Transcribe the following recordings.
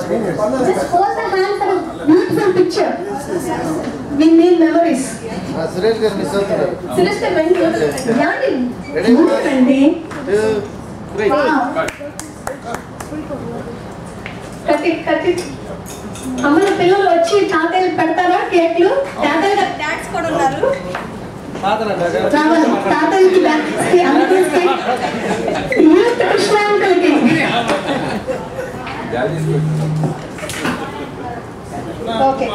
Just hold the hand for a beautiful picture. We need memories. Suresh గారు miss అవుతున్నారు. సురేష్ గారు వెండి అండి. కట్టి అమ్మల పిల్లలు వచ్చి తాతయ్యలు పెడతారా కేక్లు? తాతయ్య డాన్స్ కూడా ఉన్నారు. తాతయ్యకి యూత్ కృష్ణ అంకుల్కి ఓకే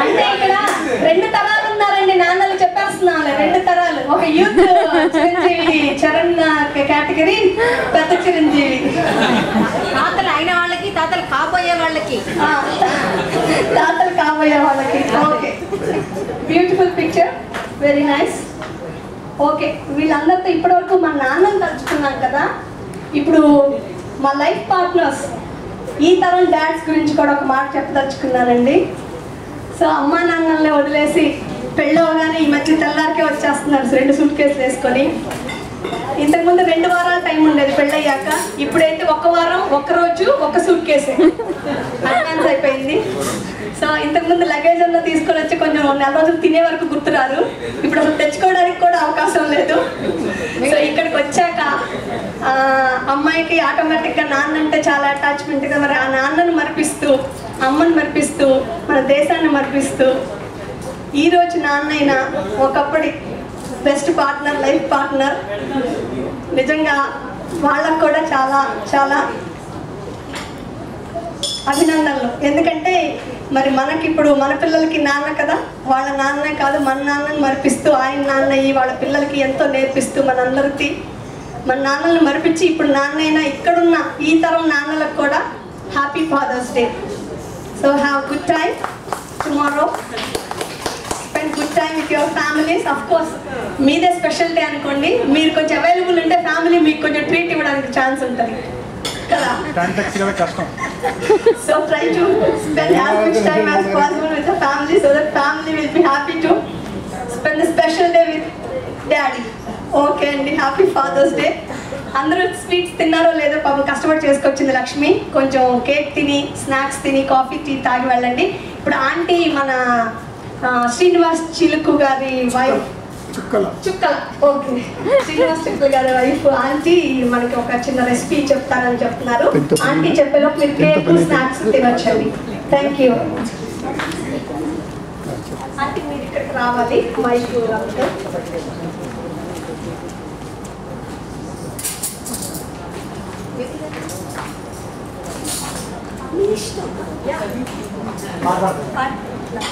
అంటే ఇక్కడ రెండు తరాలు ఉన్నారండి. నాన్నలు చెప్పేస్తున్నాను, రెండు తరాలు. ఒక యూత్ చిరంజీవి చరణ్ కేటగిరీ, పెద్ద చిరంజీవి. తాతలు అయిన వాళ్ళకి, తాతలు కాబోయే వాళ్ళకి. తాతలు కాబోయే వాళ్ళకి. Okay, beautiful picture, very nice. Okay, వీళ్ళందరితో ఇప్పటివరకు మా నాన్నని తలుచుకున్నాం కదా. ఇప్పుడు మా లైఫ్ పార్ట్నర్స్ ఈ తరం డాడ్స్ గురించి కూడా ఒక మాట చెప్పదలుచుకున్నానండి. సో అమ్మా నాన్నల్ని వదిలేసి పెళ్ళవగానే ఈ మధ్య తెల్లారికే వచ్చేస్తున్నారు 2 సూట్ కేసులు వేసుకొని. ఇంతకుముందు 2 వారాల టైం ఉండేది పెళ్ళయ్యాక. ఇప్పుడైతే 1 వారం 1 రోజు 1 సూట్ కేసే అడ్వాన్స్ అయిపోయింది. సో ఇంతకుముందు లగేజ్ అన్న తీసుకొని వచ్చి కొంచెం 4 రోజులు తినే వరకు గుర్తురారు. ఇప్పుడు అసలు తెచ్చుకోవడానికి కూడా అవకాశం లేదు. సో ఇక్కడికి వచ్చాక అమ్మాయికి ఆటోమేటిక్గా నాన్న అంటే చాలా అటాచ్మెంట్గా, మరి ఆ నాన్నను మరిపిస్తూ, అమ్మని మరిపిస్తూ, మన దేశాన్ని మరిపిస్తూ, ఈరోజు నాన్నైన ఒకప్పటి బెస్ట్ పార్ట్నర్, లైఫ్ పార్ట్నర్. నిజంగా వాళ్ళకు కూడా చాలా చాలా అభినందనలు. ఎందుకంటే మరి మనకి ఇప్పుడు మన పిల్లలకి నాన్న కదా, వాళ్ళ నాన్నే కాదు మన నాన్నని మరిపిస్తూ, ఆయన నాన్న వాళ్ళ పిల్లలకి ఎంతో నేర్పిస్తూ, మనందరికీ మన నాన్నల్ని మరిపించి ఇప్పుడు నాన్నైనా ఇక్కడున్న ఈ తరం నాన్నలకు కూడా happy father's day. So have good time tomorrow, spend good time with your families. Of course మీదే స్పెషల్ డే అనుకోండి. మీరు కొంచెం అవైలబుల్ ఉంటే ఫ్యామిలీ మీకు కొంచెం ట్రీట్ ఇవ్వడానికి ఛాన్స్ ఉంటుంది కదా. So try to spend as much time as possible with the family, so that family will be happy to spend a special day with daddy. Okay అండి, హ్యాపీ ఫాదర్స్ డే. అందరూ sweets తిన్నారో లేదో, పాపం కష్టపడి చేసుకొచ్చింది లక్ష్మి. కొంచెం cake తిని, snacks తిని, coffee tea తాగి వెళ్ళండి. ఇప్పుడు ఆంటీ మన శ్రీనివాస్ చిలుకు గారి వైఫ్ చుక్కల, ఓకే, శ్రీనివాస్ చిలుకు గారి వైఫ్ ఆంటీ మనకి ఒక చిన్న రెసిపీ చెప్తారని చెప్తున్నారు. ఆంటీ చెప్పేలోపు మీరు కేక్ స్నాక్స్ తినొచ్చండి. Thank you aunty. మీరు ఇక్కడికి రావాలి, మైక్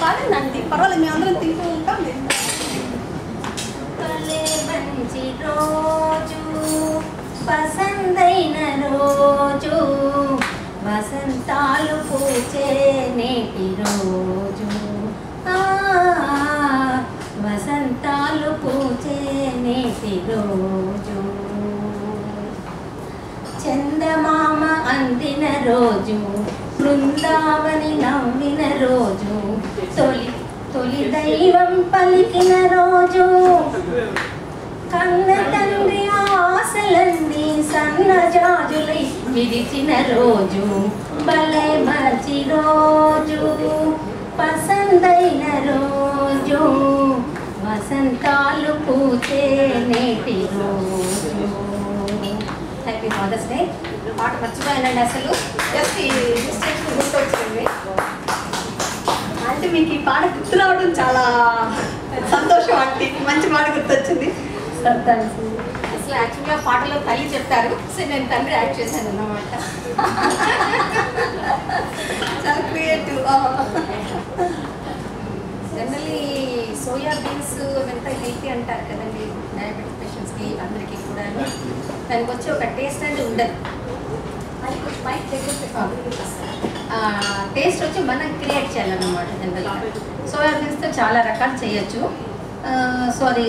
పాడండి, పర్వాలేదు, మేము అందరం తింటూ ఉంటాం. మంచి రోజు, పసందైన రోజు, వసంతాలు పూచే నేటి రోజు, వసంతాలు పూచే నేటి రోజు, చందమామ అందిన రోజు, బృందావని నవ్విన రోజు, తొలి దైవం పలికిన రోజు, కన్న తండ్రి ఆశలన్నీ సన్నజాజులై విరిచిన రోజు, భలే మంచి రోజు, పసందైన రోజు, వసంతాలు పూచే నేటి రోజు. Happy father's day. పాట మర్చిపోయానండి అసలు, జస్ట్ ఈ మిస్టేక్స్ గుర్తొచ్చింది. అంటే మీకు ఈ పాట గుర్తు రావడం చాలా సంతోషం ఆంటీ, మంచి పాట గుర్తొచ్చింది. అసలు యాక్చువల్గా పాటలో తల్లి చెప్పారు, సో నేను తండ్రి యాక్ట్ చేశాను అన్నమాట. చాలా క్రియేటివ్. జనరల్లీ సోయా బీన్స్ ఎంత హెల్తీ అంటారు కదండి డయాబెటిక్ పేషెంట్స్కి, అందరికీ కూడా. దానికి వచ్చి ఒక టేస్ట్ అనేది ఉండదు. టేస్ట్ వచ్చి మనం క్రియేట్ చేయాలన్నమాట. జనరల్గా సోయా బీన్స్తో చాలా రకాలు చేయొచ్చు. సో అది